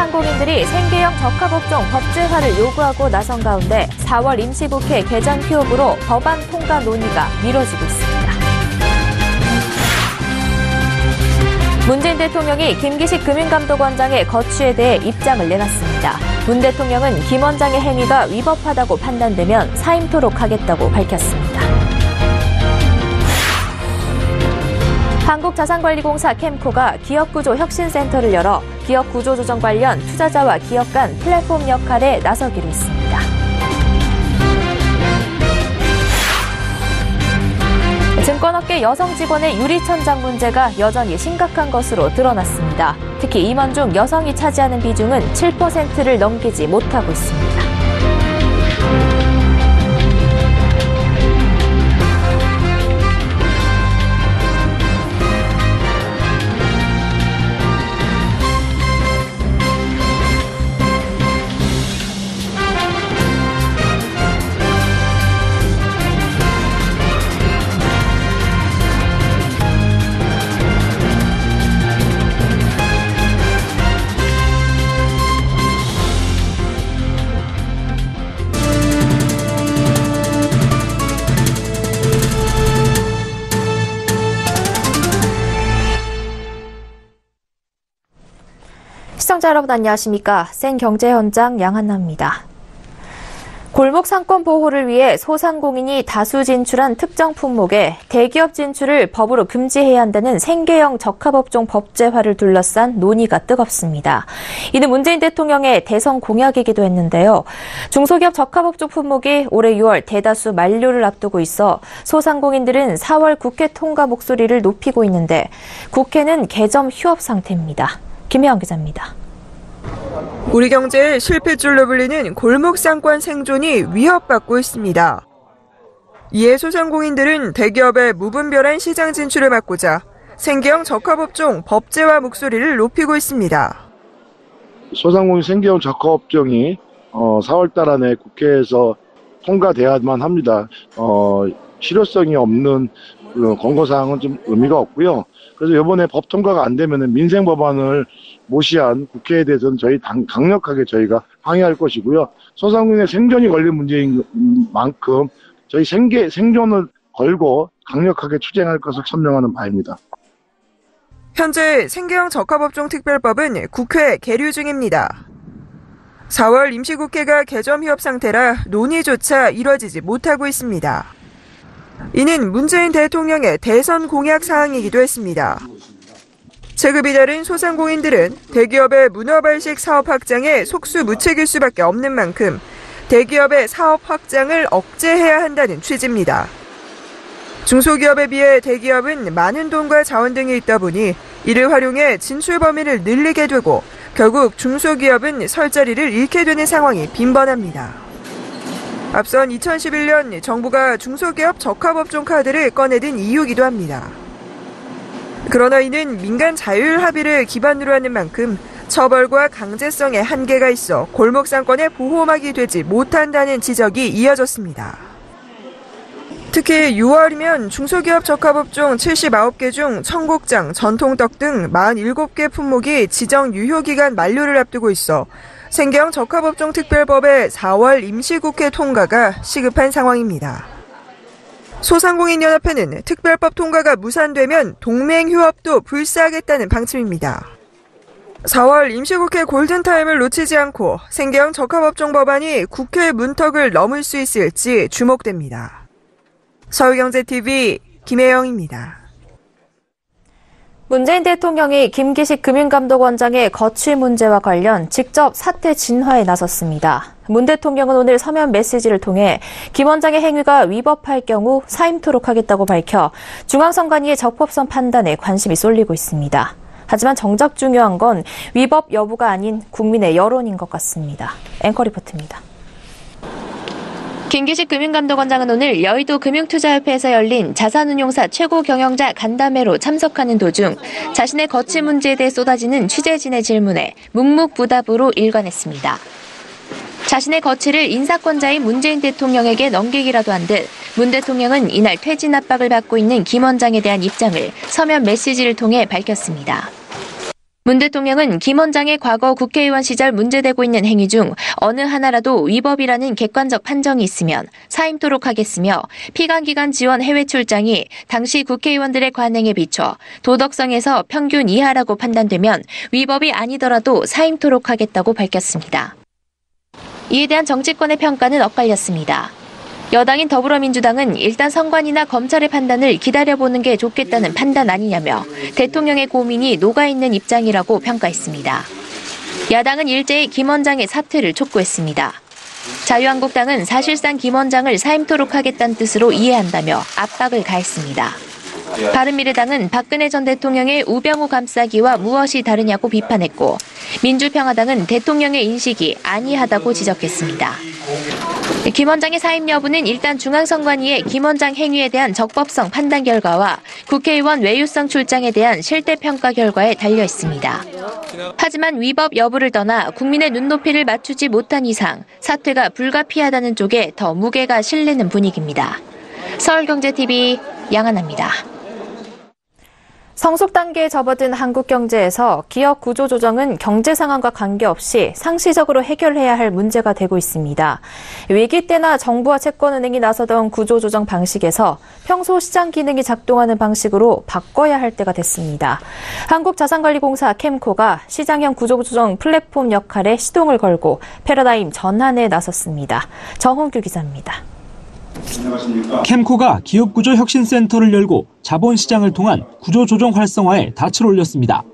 소상공인들이 생계형 적합업종 법제화를 요구하고 나선 가운데 4월 임시국회 개장 피업으로 법안 통과 논의가 미뤄지고 있습니다. 문재인 대통령이 김기식 금융감독원장의 거취에 대해 입장을 내놨습니다. 문 대통령은 김 원장의 행위가 위법하다고 판단되면 사임토록 하겠다고 밝혔습니다. 한국자산관리공사 캠코가 기업구조 혁신센터를 열어 기업구조조정 관련 투자자와 기업 간 플랫폼 역할에 나서기로 했습니다. 증권업계 여성 직원의 유리천장 문제가 여전히 심각한 것으로 드러났습니다. 특히 임원 중 여성이 차지하는 비중은 7%를 넘기지 못하고 있습니다. 시청자 여러분 안녕하십니까? 생경제현장 양한나입니다. 골목 상권 보호를 위해 소상공인이 다수 진출한 특정 품목에 대기업 진출을 법으로 금지해야 한다는 생계형 적합업종 법제화를 둘러싼 논의가 뜨겁습니다. 이는 문재인 대통령의 대선 공약이기도 했는데요. 중소기업 적합업종 품목이 올해 6월 대다수 만료를 앞두고 있어 소상공인들은 4월 국회 통과 목소리를 높이고 있는데 국회는 개점 휴업 상태입니다. 김혜영 기자입니다. 우리 경제의 실핏줄로 불리는 골목상권 생존이 위협받고 있습니다. 이에 소상공인들은 대기업의 무분별한 시장 진출을 막고자 생계형 적합업종 법제화 목소리를 높이고 있습니다. 소상공인 생계형 적합업종이 4월 달 안에 국회에서 통과돼야만 합니다. 실효성이 없는 권고사항은 좀 의미가 없고요. 그래서 이번에 법 통과가 안 되면 민생 법안을 모시한 국회에 대해서는 강력하게 저희가 항의할 것이고요. 소상공인의 생존이 걸린 문제인 만큼 저희 생존을 걸고 강력하게 추진할 것을 천명하는 바입니다. 현재 생계형 적합업종 특별법은 국회 계류 중입니다. 4월 임시국회가 개점 휴업 상태라 논의조차 이뤄지지 못하고 있습니다. 이는 문재인 대통령의 대선 공약 사항이기도 했습니다. 체급이 다른 소상공인들은 대기업의 문어발식 사업 확장에 속수무책일 수밖에 없는 만큼 대기업의 사업 확장을 억제해야 한다는 취지입니다. 중소기업에 비해 대기업은 많은 돈과 자원 등이 있다 보니 이를 활용해 진출 범위를 늘리게 되고 결국 중소기업은 설 자리를 잃게 되는 상황이 빈번합니다. 앞선 2011년 정부가 중소기업 적합업종 카드를 꺼내든 이유기도 합니다. 그러나 이는 민간 자율 합의를 기반으로 하는 만큼 처벌과 강제성에 한계가 있어 골목상권의 보호막이 되지 못한다는 지적이 이어졌습니다. 특히 6월이면 중소기업 적합업종 79개 중 청국장, 전통떡 등 47개 품목이 지정 유효기간 만료를 앞두고 있어 생계형 적합업종 특별법의 4월 임시국회 통과가 시급한 상황입니다. 소상공인연합회는 특별법 통과가 무산되면 동맹휴업도 불사하겠다는 방침입니다. 4월 임시국회 골든타임을 놓치지 않고 생계형 적합업종 법안이 국회 문턱을 넘을 수 있을지 주목됩니다. 서울경제TV 김혜영입니다. 문재인 대통령이 김기식 금융감독원장의 거취 문제와 관련 직접 사태 진화에 나섰습니다. 문 대통령은 오늘 서면 메시지를 통해 김 원장의 행위가 위법할 경우 사임토록 하겠다고 밝혀 중앙선관위의 적법성 판단에 관심이 쏠리고 있습니다. 하지만 정작 중요한 건 위법 여부가 아닌 국민의 여론인 것 같습니다. 앵커 리포트입니다. 김기식 금융감독원장은 오늘 여의도 금융투자협회에서 열린 자산운용사 최고 경영자 간담회로 참석하는 도중 자신의 거취 문제에 대해 쏟아지는 취재진의 질문에 묵묵부답으로 일관했습니다. 자신의 거취를 인사권자인 문재인 대통령에게 넘기기라도 한 듯 문 대통령은 이날 퇴진 압박을 받고 있는 김 원장에 대한 입장을 서면 메시지를 통해 밝혔습니다. 문 대통령은 김 원장의 과거 국회의원 시절 문제되고 있는 행위 중 어느 하나라도 위법이라는 객관적 판정이 있으면 사임토록 하겠으며 피감기관 지원 해외 출장이 당시 국회의원들의 관행에 비춰 도덕성에서 평균 이하라고 판단되면 위법이 아니더라도 사임토록 하겠다고 밝혔습니다. 이에 대한 정치권의 평가는 엇갈렸습니다. 여당인 더불어민주당은 일단 선관위나 검찰의 판단을 기다려보는 게 좋겠다는 판단 아니냐며 대통령의 고민이 녹아있는 입장이라고 평가했습니다. 야당은 일제히 김 원장의 사퇴를 촉구했습니다. 자유한국당은 사실상 김 원장을 사임토록 하겠다는 뜻으로 이해한다며 압박을 가했습니다. 바른미래당은 박근혜 전 대통령의 우병우 감싸기와 무엇이 다르냐고 비판했고 민주평화당은 대통령의 인식이 아니하다고 지적했습니다. 김 원장의 사임 여부는 일단 중앙선관위의 김 원장 행위에 대한 적법성 판단 결과와 국회의원 외유성 출장에 대한 실태평가 결과에 달려 있습니다. 하지만 위법 여부를 떠나 국민의 눈높이를 맞추지 못한 이상 사퇴가 불가피하다는 쪽에 더 무게가 실리는 분위기입니다. 서울경제TV 양한나입니다. 성숙 단계에 접어든 한국 경제에서 기업 구조 조정은 경제 상황과 관계없이 상시적으로 해결해야 할 문제가 되고 있습니다. 위기 때나 정부와 채권은행이 나서던 구조 조정 방식에서 평소 시장 기능이 작동하는 방식으로 바꿔야 할 때가 됐습니다. 한국자산관리공사 캠코가 시장형 구조 조정 플랫폼 역할에 시동을 걸고 패러다임 전환에 나섰습니다. 정훈규 기자입니다. 캠코가 기업구조혁신센터를 열고 자본시장을 통한 구조조정 활성화에 닻을 올렸습니다.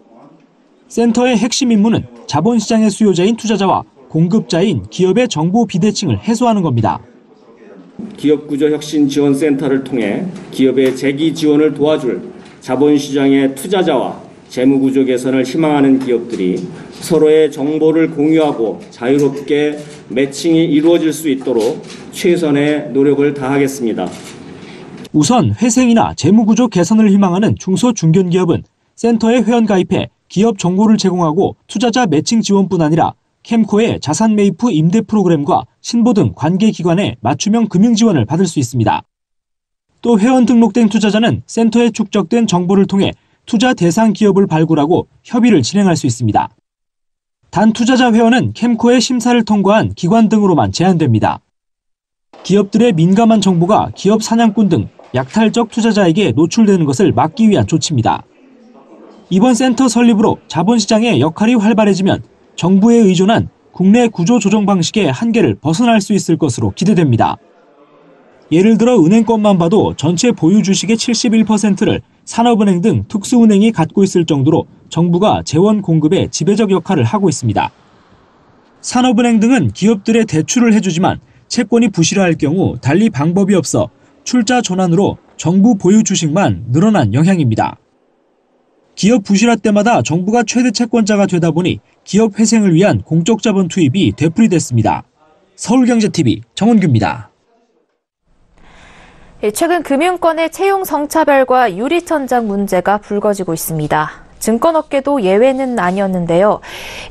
센터의 핵심 임무는 자본시장의 수요자인 투자자와 공급자인 기업의 정보 비대칭을 해소하는 겁니다. 기업구조혁신지원센터를 통해 기업의 재기 지원을 도와줄 자본시장의 투자자와 재무구조 개선을 희망하는 기업들이 서로의 정보를 공유하고 자유롭게 매칭이 이루어질 수 있도록 최선의 노력을 다하겠습니다. 우선 회생이나 재무구조 개선을 희망하는 중소중견기업은 센터에 회원가입해 기업 정보를 제공하고 투자자 매칭 지원뿐 아니라 캠코의 자산 매입 후 임대 프로그램과 신보 등 관계기관의 맞춤형 금융 지원을 받을 수 있습니다. 또 회원 등록된 투자자는 센터에 축적된 정보를 통해 투자 대상 기업을 발굴하고 협의를 진행할 수 있습니다. 단 투자자 회원은 캠코의 심사를 통과한 기관 등으로만 제한됩니다. 기업들의 민감한 정보가 기업 사냥꾼 등 약탈적 투자자에게 노출되는 것을 막기 위한 조치입니다. 이번 센터 설립으로 자본시장의 역할이 활발해지면 정부에 의존한 국내 구조 조정 방식의 한계를 벗어날 수 있을 것으로 기대됩니다. 예를 들어 은행권만 봐도 전체 보유 주식의 71%를 산업은행 등 특수은행이 갖고 있을 정도로 정부가 재원 공급에 지배적 역할을 하고 있습니다. 산업은행 등은 기업들의 대출을 해주지만 채권이 부실화할 경우 달리 방법이 없어 출자 전환으로 정부 보유 주식만 늘어난 영향입니다. 기업 부실화 때마다 정부가 최대 채권자가 되다 보니 기업 회생을 위한 공적 자본 투입이 되풀이됐습니다. 서울경제TV 정은규입니다. 최근 금융권의 채용 성차별과 유리천장 문제가 불거지고 있습니다. 증권업계도 예외는 아니었는데요.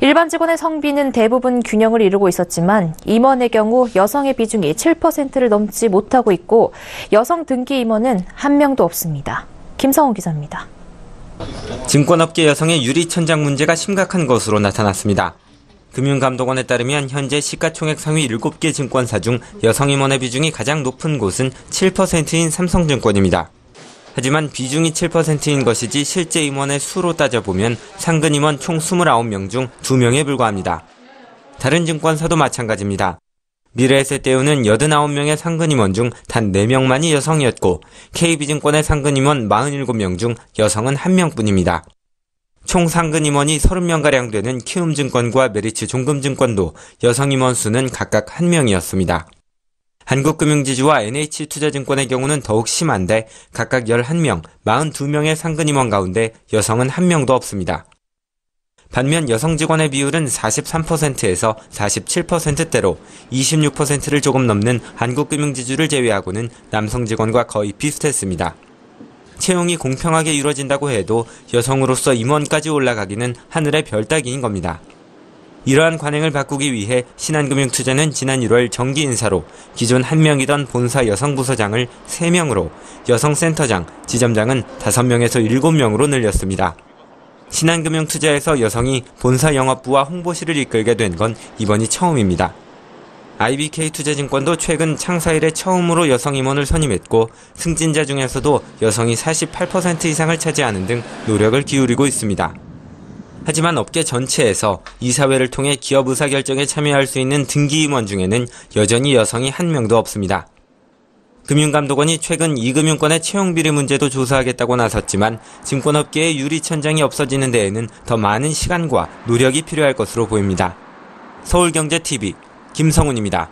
일반 직원의 성비는 대부분 균형을 이루고 있었지만 임원의 경우 여성의 비중이 7%를 넘지 못하고 있고 여성 등기 임원은 한 명도 없습니다. 김성훈 기자입니다. 증권업계 여성의 유리천장 문제가 심각한 것으로 나타났습니다. 금융감독원에 따르면 현재 시가총액 상위 7개 증권사 중 여성 임원의 비중이 가장 높은 곳은 7%인 삼성증권입니다. 하지만 비중이 7%인 것이지 실제 임원의 수로 따져보면 상근 임원 총 29명 중 2명에 불과합니다. 다른 증권사도 마찬가지입니다. 미래에셋대우는 89명의 상근 임원 중 단 4명만이 여성이었고 KB증권의 상근 임원 47명 중 여성은 1명뿐입니다. 총 상근 임원이 30명가량 되는 키움증권과 메리츠 종금증권도 여성 임원 수는 각각 1명이었습니다. 한국금융지주와 NH투자증권의 경우는 더욱 심한데 각각 11명, 42명의 상근 임원 가운데 여성은 1명도 없습니다. 반면 여성 직원의 비율은 43%에서 47%대로 26%를 조금 넘는 한국금융지주를 제외하고는 남성 직원과 거의 비슷했습니다. 채용이 공평하게 이루어진다고 해도 여성으로서 임원까지 올라가기는 하늘의 별 따기인 겁니다. 이러한 관행을 바꾸기 위해 신한금융투자는 지난 1월 정기 인사로 기존 1명이던 본사 여성부서장을 3명으로 여성센터장, 지점장은 5명에서 7명으로 늘렸습니다. 신한금융투자에서 여성이 본사 영업부와 홍보실을 이끌게 된 건 이번이 처음입니다. IBK투자증권도 최근 창사 이래 처음으로 여성 임원을 선임했고 승진자 중에서도 여성이 48% 이상을 차지하는 등 노력을 기울이고 있습니다. 하지만 업계 전체에서 이사회를 통해 기업 의사결정에 참여할 수 있는 등기 임원 중에는 여전히 여성이 한 명도 없습니다. 금융감독원이 최근 이금융권의 채용비리 문제도 조사하겠다고 나섰지만 증권업계의 유리천장이 없어지는 데에는 더 많은 시간과 노력이 필요할 것으로 보입니다. 서울경제TV 김성훈입니다.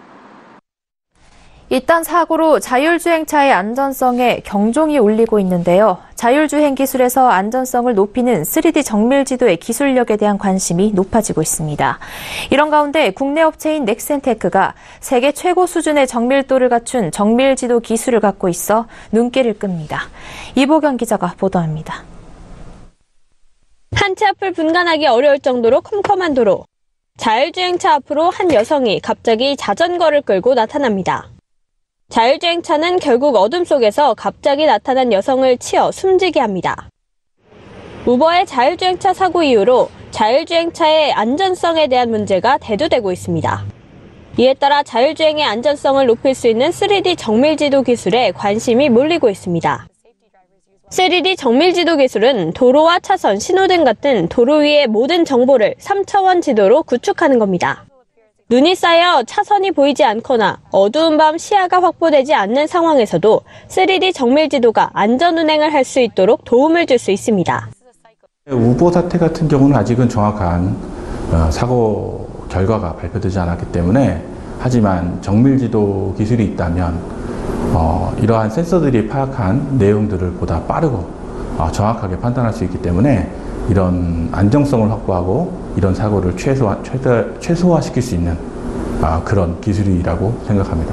이딴 사고로 자율주행차의 안전성에 경종이 울리고 있는데요. 자율주행 기술에서 안전성을 높이는 3D 정밀지도의 기술력에 대한 관심이 높아지고 있습니다. 이런 가운데 국내 업체인 넥센테크가 세계 최고 수준의 정밀도를 갖춘 정밀지도 기술을 갖고 있어 눈길을 끕니다. 이보경 기자가 보도합니다. 한 치 앞을 분간하기 어려울 정도로 컴컴한 도로. 자율주행차 앞으로 한 여성이 갑자기 자전거를 끌고 나타납니다. 자율주행차는 결국 어둠 속에서 갑자기 나타난 여성을 치어 숨지게 합니다. 우버의 자율주행차 사고 이후로 자율주행차의 안전성에 대한 문제가 대두되고 있습니다. 이에 따라 자율주행의 안전성을 높일 수 있는 3D 정밀지도 기술에 관심이 몰리고 있습니다. 3D 정밀지도 기술은 도로와 차선, 신호등 같은 도로 위의 모든 정보를 3차원 지도로 구축하는 겁니다. 눈이 쌓여 차선이 보이지 않거나 어두운 밤 시야가 확보되지 않는 상황에서도 3D 정밀지도가 안전운행을 할 수 있도록 도움을 줄 수 있습니다. 우버 사태 같은 경우는 아직은 정확한 사고 결과가 발표되지 않았기 때문에 하지만 정밀지도 기술이 있다면 이러한 센서들이 파악한 내용들을 보다 빠르고 정확하게 판단할 수 있기 때문에 이런 안정성을 확보하고 이런 사고를 최소화시킬 수 있는 그런 기술이라고 생각합니다.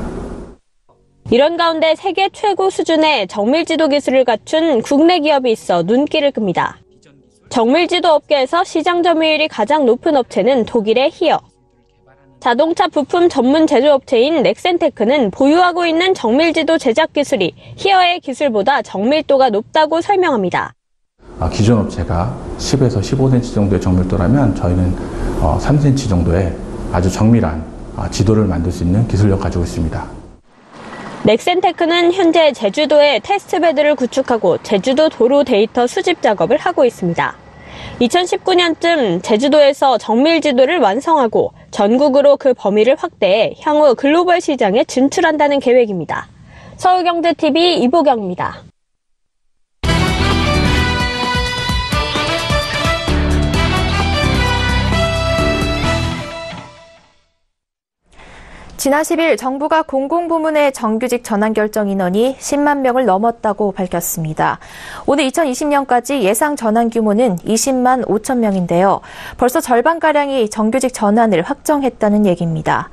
이런 가운데 세계 최고 수준의 정밀지도 기술을 갖춘 국내 기업이 있어 눈길을 끕니다. 정밀지도 업계에서 시장 점유율이 가장 높은 업체는 독일의 히어. 자동차 부품 전문 제조업체인 넥센테크는 보유하고 있는 정밀지도 제작 기술이 히어의 기술보다 정밀도가 높다고 설명합니다. 기존 업체가 10에서 15cm 정도의 정밀도라면 저희는 3cm 정도의 아주 정밀한 지도를 만들 수 있는 기술력 가지고 있습니다. 넥센테크는 현재 제주도에 테스트베드를 구축하고 제주도 도로 데이터 수집 작업을 하고 있습니다. 2019년쯤 제주도에서 정밀지도를 완성하고 전국으로 그 범위를 확대해 향후 글로벌 시장에 진출한다는 계획입니다. 서울경제TV 이보경입니다. 지난 10일 정부가 공공부문의 정규직 전환 결정 인원이 10만 명을 넘었다고 밝혔습니다. 오늘 2020년까지 예상 전환 규모는 20만 5천 명인데요. 벌써 절반가량이 정규직 전환을 확정했다는 얘기입니다.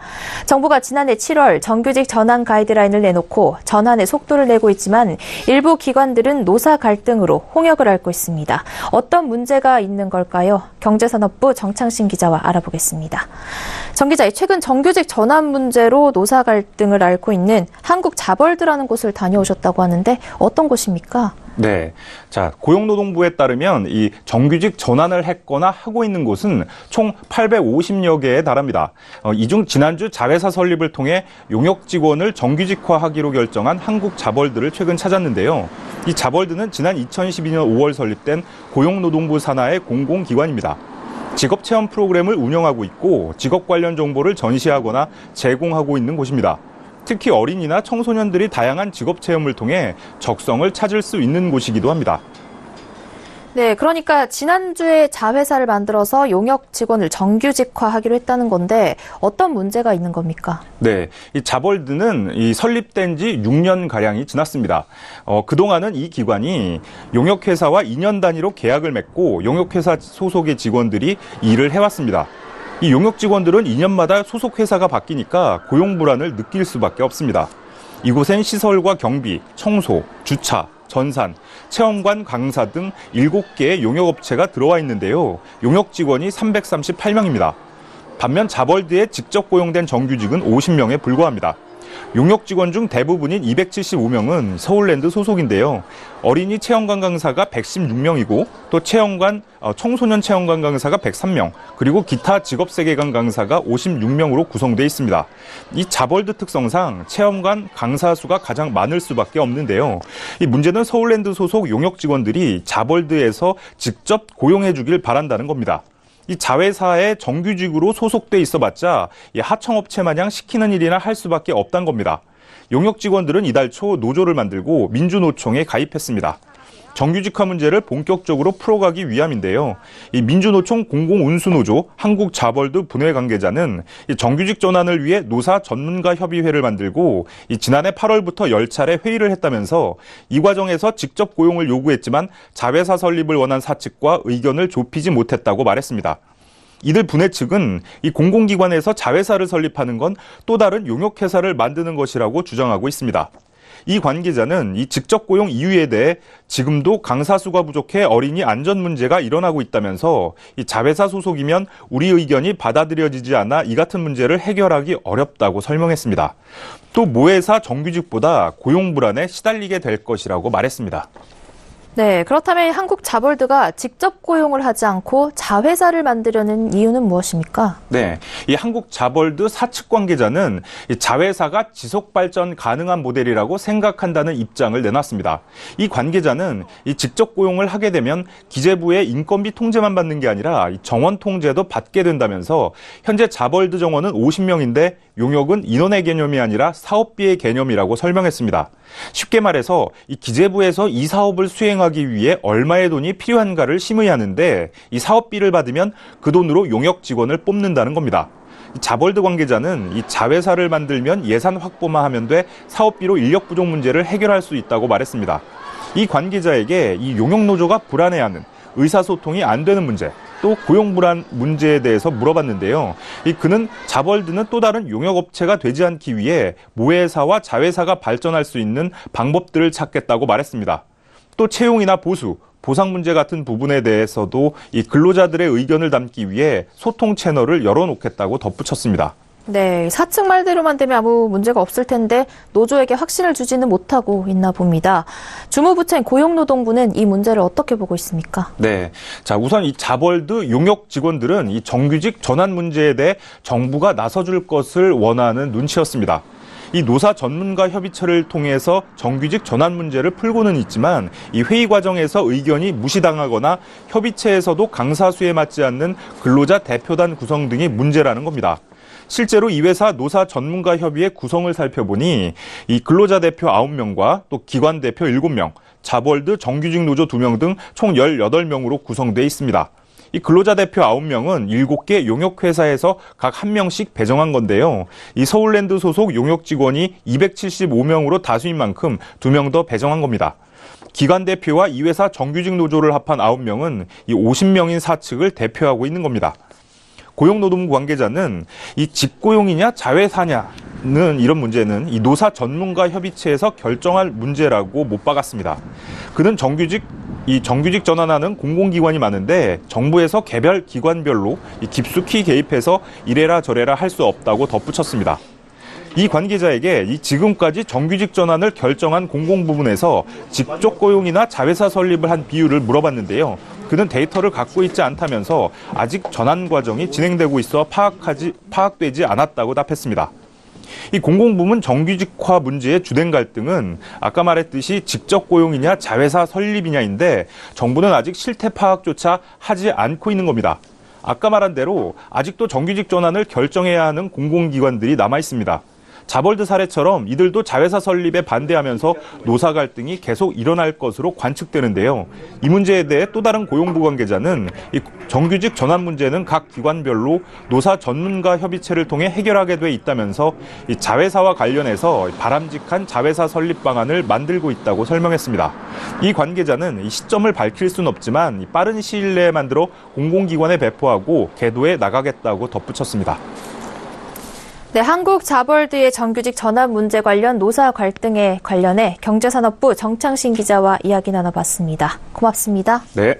정부가 지난해 7월 정규직 전환 가이드라인을 내놓고 전환의 속도를 내고 있지만 일부 기관들은 노사 갈등으로 홍역을 앓고 있습니다. 어떤 문제가 있는 걸까요? 경제산업부 정창신 기자와 알아보겠습니다. 정 기자, 최근 정규직 전환 문제로 노사 갈등을 앓고 있는 한국자벌드라는 곳을 다녀오셨다고 하는데 어떤 곳입니까? 네. 자, 고용노동부에 따르면 이 정규직 전환을 했거나 하고 있는 곳은 총 850여 개에 달합니다. 이 중 지난주 자회사 설립을 통해 용역 직원을 정규직화하기로 결정한 한국자벌드를 최근 찾았는데요. 이 자벌드는 지난 2012년 5월 설립된 고용노동부 산하의 공공기관입니다. 직업체험 프로그램을 운영하고 있고 직업 관련 정보를 전시하거나 제공하고 있는 곳입니다. 특히 어린이나 청소년들이 다양한 직업체험을 통해 적성을 찾을 수 있는 곳이기도 합니다. 네, 그러니까 지난주에 자회사를 만들어서 용역 직원을 정규직화하기로 했다는 건데 어떤 문제가 있는 겁니까? 네, 이 자벌드는 이 설립된 지 6년가량이 지났습니다. 그동안은 이 기관이 용역회사와 2년 단위로 계약을 맺고 용역회사 소속의 직원들이 일을 해왔습니다. 이 용역 직원들은 2년마다 소속 회사가 바뀌니까 고용 불안을 느낄 수밖에 없습니다. 이곳엔 시설과 경비, 청소, 주차, 전산, 체험관, 강사 등 7개의 용역업체가 들어와 있는데요. 용역 직원이 338명입니다. 반면 자벌드에 직접 고용된 정규직은 50명에 불과합니다. 용역 직원 중 대부분인 275명은 서울랜드 소속인데요. 어린이 체험관 강사가 116명이고 또 청소년 체험관 강사가 103명, 그리고 기타 직업세계관 강사가 56명으로 구성되어 있습니다. 이 자벌드 특성상 체험관 강사 수가 가장 많을 수밖에 없는데요. 이 문제는 서울랜드 소속 용역 직원들이 자벌드에서 직접 고용해 주길 바란다는 겁니다. 이 자회사에 정규직으로 소속돼 있어봤자 이 하청업체 마냥 시키는 일이나 할 수밖에 없다는 겁니다. 용역 직원들은 이달 초 노조를 만들고 민주노총에 가입했습니다. 정규직화 문제를 본격적으로 풀어가기 위함인데요. 이 민주노총 공공운수노조 한국자벌드 분회 관계자는 이 정규직 전환을 위해 노사 전문가 협의회를 만들고 지난해 8월부터 10차례 회의를 했다면서 이 과정에서 직접 고용을 요구했지만 자회사 설립을 원한 사측과 의견을 좁히지 못했다고 말했습니다. 이들 분회 측은 이 공공기관에서 자회사를 설립하는 건 또 다른 용역회사를 만드는 것이라고 주장하고 있습니다. 이 관계자는 이 직접 고용 이유에 대해 지금도 강사 수가 부족해 어린이 안전 문제가 일어나고 있다면서 이 자회사 소속이면 우리 의견이 받아들여지지 않아 이 같은 문제를 해결하기 어렵다고 설명했습니다. 또 모회사 정규직보다 고용 불안에 시달리게 될 것이라고 말했습니다. 네, 그렇다면 한국 자벌드가 직접 고용을 하지 않고 자회사를 만들려는 이유는 무엇입니까? 네, 이 한국 자벌드 사측 관계자는 이 자회사가 지속 발전 가능한 모델이라고 생각한다는 입장을 내놨습니다. 이 관계자는 이 직접 고용을 하게 되면 기재부의 인건비 통제만 받는 게 아니라 이 정원 통제도 받게 된다면서 현재 자벌드 정원은 50명인데 용역은 인원의 개념이 아니라 사업비의 개념이라고 설명했습니다. 쉽게 말해서 이 기재부에서 이 사업을 수행하기 위해 얼마의 돈이 필요한가를 심의하는데 이 사업비를 받으면 그 돈으로 용역 직원을 뽑는다는 겁니다. 자벌드 관계자는 이 자회사를 만들면 예산 확보만 하면 돼 사업비로 인력 부족 문제를 해결할 수 있다고 말했습니다. 이 관계자에게 이 용역노조가 불안해하는 의사소통이 안 되는 문제, 또 고용 불안 문제에 대해서 물어봤는데요. 그는 자벌드는 또 다른 용역업체가 되지 않기 위해 모회사와 자회사가 발전할 수 있는 방법들을 찾겠다고 말했습니다. 또 채용이나 보수, 보상 문제 같은 부분에 대해서도 이 근로자들의 의견을 담기 위해 소통 채널을 열어놓겠다고 덧붙였습니다. 네, 사측 말대로만 되면 아무 문제가 없을 텐데 노조에게 확신을 주지는 못하고 있나 봅니다. 주무부처인 고용노동부는 이 문제를 어떻게 보고 있습니까? 네, 자 우선 이 자벌드 용역 직원들은 이 정규직 전환 문제에 대해 정부가 나서줄 것을 원하는 눈치였습니다. 이 노사 전문가 협의체를 통해서 정규직 전환 문제를 풀고는 있지만 이 회의 과정에서 의견이 무시당하거나 협의체에서도 강사 수에 맞지 않는 근로자 대표단 구성 등이 문제라는 겁니다. 실제로 이 회사 노사 전문가 협의회 구성을 살펴보니 이 근로자 대표 9명과 또 기관 대표 7명, 자벌드 정규직 노조 2명 등 총 18명으로 구성되어 있습니다. 이 근로자 대표 9명은 7개 용역회사에서 각 1명씩 배정한 건데요. 이 서울랜드 소속 용역 직원이 275명으로 다수인 만큼 2명 더 배정한 겁니다. 기관 대표와 이 회사 정규직 노조를 합한 9명은 이 50명인 사측을 대표하고 있는 겁니다. 고용노동부 관계자는 이 직고용이냐 자회사냐는 이런 문제는 이 노사 전문가 협의체에서 결정할 문제라고 못 박았습니다. 그는 정규직 전환하는 공공기관이 많은데 정부에서 개별 기관별로 깊숙이 개입해서 이래라 저래라 할 수 없다고 덧붙였습니다. 이 관계자에게 이 지금까지 정규직 전환을 결정한 공공부문에서 직접 고용이나 자회사 설립을 한 비율을 물어봤는데요. 그는 데이터를 갖고 있지 않다면서 아직 전환 과정이 진행되고 있어 파악되지 않았다고 답했습니다. 이 공공부문 정규직화 문제의 주된 갈등은 아까 말했듯이 직접 고용이냐 자회사 설립이냐인데 정부는 아직 실태 파악조차 하지 않고 있는 겁니다. 아까 말한 대로 아직도 정규직 전환을 결정해야 하는 공공기관들이 남아 있습니다. 자벌드 사례처럼 이들도 자회사 설립에 반대하면서 노사 갈등이 계속 일어날 것으로 관측되는데요. 이 문제에 대해 또 다른 고용부 관계자는 이 정규직 전환 문제는 각 기관별로 노사 전문가 협의체를 통해 해결하게 돼 있다면서 이 자회사와 관련해서 바람직한 자회사 설립 방안을 만들고 있다고 설명했습니다. 이 관계자는 이 시점을 밝힐 수는 없지만 빠른 시일 내에 만들어 공공기관에 배포하고 계도해 나가겠다고 덧붙였습니다. 네, 한국 자벌드의 정규직 전환 문제 관련 노사 갈등에 관련해 경제산업부 정창신 기자와 이야기 나눠봤습니다. 고맙습니다. 네.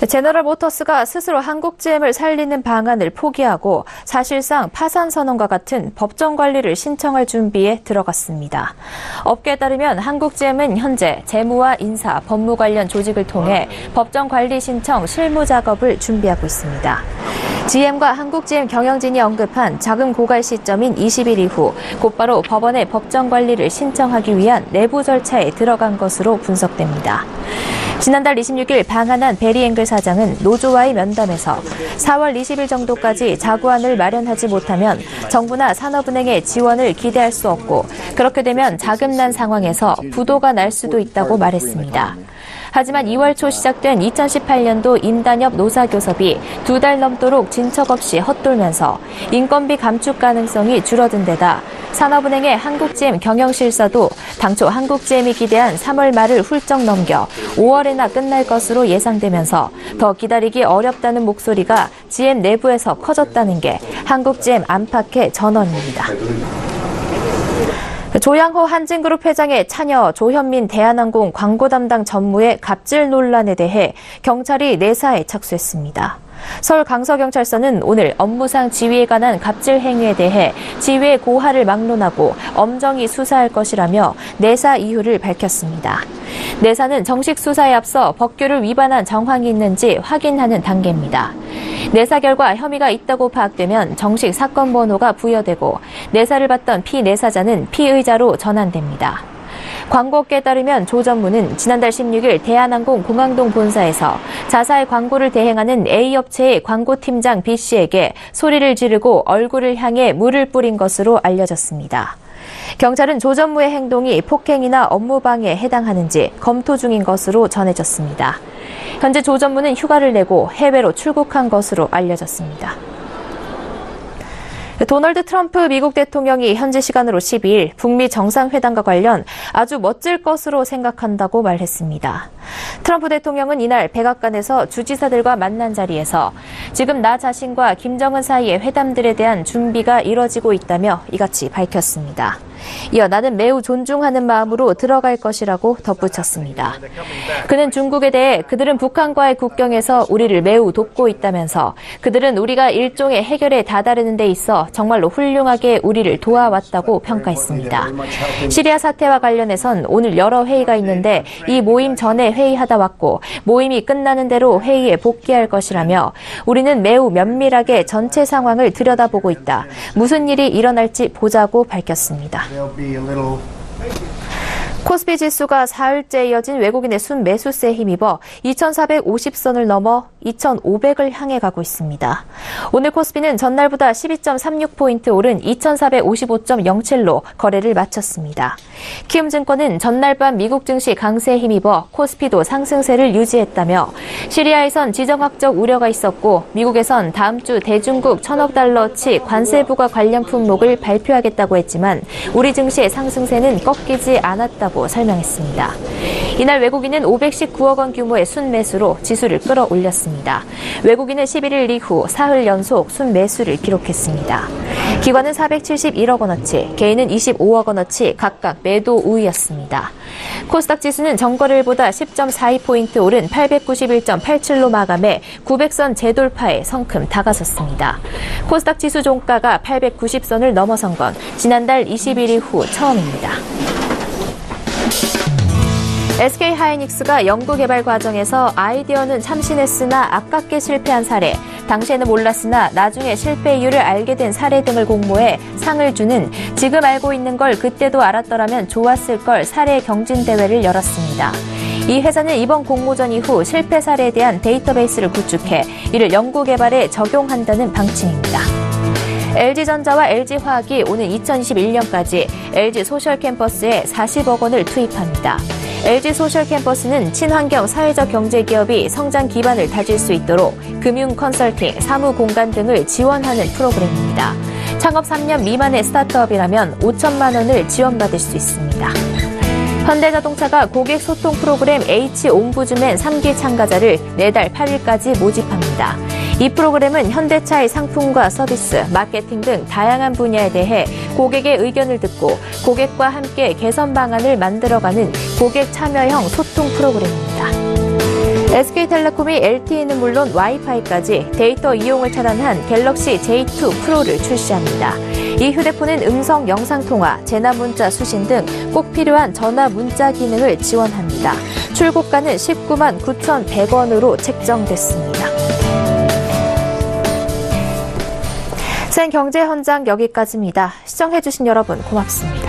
제너럴 모터스가 스스로 한국GM을 살리는 방안을 포기하고 사실상 파산 선언과 같은 법정 관리를 신청할 준비에 들어갔습니다. 업계에 따르면 한국GM은 현재 재무와 인사, 법무 관련 조직을 통해 법정 관리 신청 실무 작업을 준비하고 있습니다. GM과 한국GM 경영진이 언급한 자금 고갈 시점인 20일 이후 곧바로 법원에 법정 관리를 신청하기 위한 내부 절차에 들어간 것으로 분석됩니다. 지난달 26일 방한한 베리앵글 사장은 노조와의 면담에서 4월 20일 정도까지 자구안을 마련하지 못하면 정부나 산업은행의 지원을 기대할 수 없고 그렇게 되면 자금난 상황에서 부도가 날 수도 있다고 말했습니다. 하지만 2월 초 시작된 2018년도 임단협 노사교섭이 2달 넘도록 진척 없이 헛돌면서 인건비 감축 가능성이 줄어든 데다 산업은행의 한국GM 경영실사도 당초 한국GM이 기대한 3월 말을 훌쩍 넘겨 5월에나 끝날 것으로 예상되면서 더 기다리기 어렵다는 목소리가 GM 내부에서 커졌다는 게 한국GM 안팎의 전언입니다. 조양호 한진그룹 회장의 차녀 조현민 대한항공 광고 담당 전무의 갑질 논란에 대해 경찰이 내사에 착수했습니다. 서울 강서경찰서는 오늘 업무상 지위에 관한 갑질 행위에 대해 지위의 고하를 막론하고 엄정히 수사할 것이라며 내사 이유를 밝혔습니다. 내사는 정식 수사에 앞서 법규를 위반한 정황이 있는지 확인하는 단계입니다. 내사 결과 혐의가 있다고 파악되면 정식 사건 번호가 부여되고 내사를 받던 피내사자는 피의자로 전환됩니다. 광고업계에 따르면 조 전무는 지난달 16일 대한항공 공항동 본사에서 자사의 광고를 대행하는 A업체의 광고팀장 B씨에게 소리를 지르고 얼굴을 향해 물을 뿌린 것으로 알려졌습니다. 경찰은 조 전무의 행동이 폭행이나 업무방해에 해당하는지 검토 중인 것으로 전해졌습니다. 현재 조 전무는 휴가를 내고 해외로 출국한 것으로 알려졌습니다. 도널드 트럼프 미국 대통령이 현지 시간으로 12일 북미 정상회담과 관련 아주 멋질 것으로 생각한다고 말했습니다. 트럼프 대통령은 이날 백악관에서 주지사들과 만난 자리에서 지금 나 자신과 김정은 사이의 회담들에 대한 준비가 이뤄지고 있다며 이같이 밝혔습니다. 이어 나는 매우 존중하는 마음으로 들어갈 것이라고 덧붙였습니다. 그는 중국에 대해 그들은 북한과의 국경에서 우리를 매우 돕고 있다면서 그들은 우리가 일종의 해결에 다다르는 데 있어 정말로 훌륭하게 우리를 도와왔다고 평가했습니다. 시리아 사태와 관련해선 오늘 여러 회의가 있는데 이 모임 전에 회의하다 왔고 모임이 끝나는 대로 회의에 복귀할 것이라며 우리는 매우 면밀하게 전체 상황을 들여다보고 있다. 무슨 일이 일어날지 보자고 밝혔습니다. 코스피 지수가 사흘째 이어진 외국인의 순매수세에 힘입어 2,450선을 넘어 2,500을 향해 가고 있습니다. 오늘 코스피는 전날보다 12.36포인트 오른 2,455.07로 거래를 마쳤습니다. 키움증권은 전날 밤 미국 증시 강세에 힘입어 코스피도 상승세를 유지했다며 시리아에선 지정학적 우려가 있었고 미국에선 다음 주 대중국 1,000억 달러치 관세 부과 관련 품목을 발표하겠다고 했지만 우리 증시의 상승세는 꺾이지 않았다고 설명했습니다. 이날 외국인은 519억 원 규모의 순매수로 지수를 끌어올렸습니다. 외국인은 11일 이후 사흘 연속 순매수를 기록했습니다. 기관은 471억 원어치, 개인은 25억 원어치 각각 매도 우위였습니다. 코스닥 지수는 전거래일보다 10.42포인트 오른 891.87로 마감해 900선 재돌파에 성큼 다가섰습니다. 코스닥 지수 종가가 890선을 넘어선 건 지난달 20일 이후 처음입니다. SK하이닉스가 연구개발 과정에서 아이디어는 참신했으나 아깝게 실패한 사례, 당시에는 몰랐으나 나중에 실패 이유를 알게 된 사례 등을 공모해 상을 주는 지금 알고 있는 걸 그때도 알았더라면 좋았을 걸 사례 경진대회를 열었습니다. 이 회사는 이번 공모전 이후 실패 사례에 대한 데이터베이스를 구축해 이를 연구개발에 적용한다는 방침입니다. LG전자와 LG화학이 오는 2021년까지 LG소셜캠퍼스에 40억 원을 투입합니다. LG소셜캠퍼스는 친환경 사회적 경제기업이 성장 기반을 다질 수 있도록 금융 컨설팅, 사무 공간 등을 지원하는 프로그램입니다. 창업 3년 미만의 스타트업이라면 5천만 원을 지원받을 수 있습니다. 현대자동차가 고객 소통 프로그램 H옴부즈맨 3기 참가자를 내달 8일까지 모집합니다. 이 프로그램은 현대차의 상품과 서비스, 마케팅 등 다양한 분야에 대해 고객의 의견을 듣고 고객과 함께 개선 방안을 만들어가는 고객 참여형 소통 프로그램입니다. SK텔레콤이 LTE는 물론 와이파이까지 데이터 이용을 차단한 갤럭시 J2 프로를 출시합니다. 이 휴대폰은 음성 영상통화, 재난문자 수신 등 꼭 필요한 전화 문자 기능을 지원합니다. 출고가는 19만 9,100원으로 책정됐습니다. 생경제 현장 여기까지입니다. 시청해주신 여러분 고맙습니다.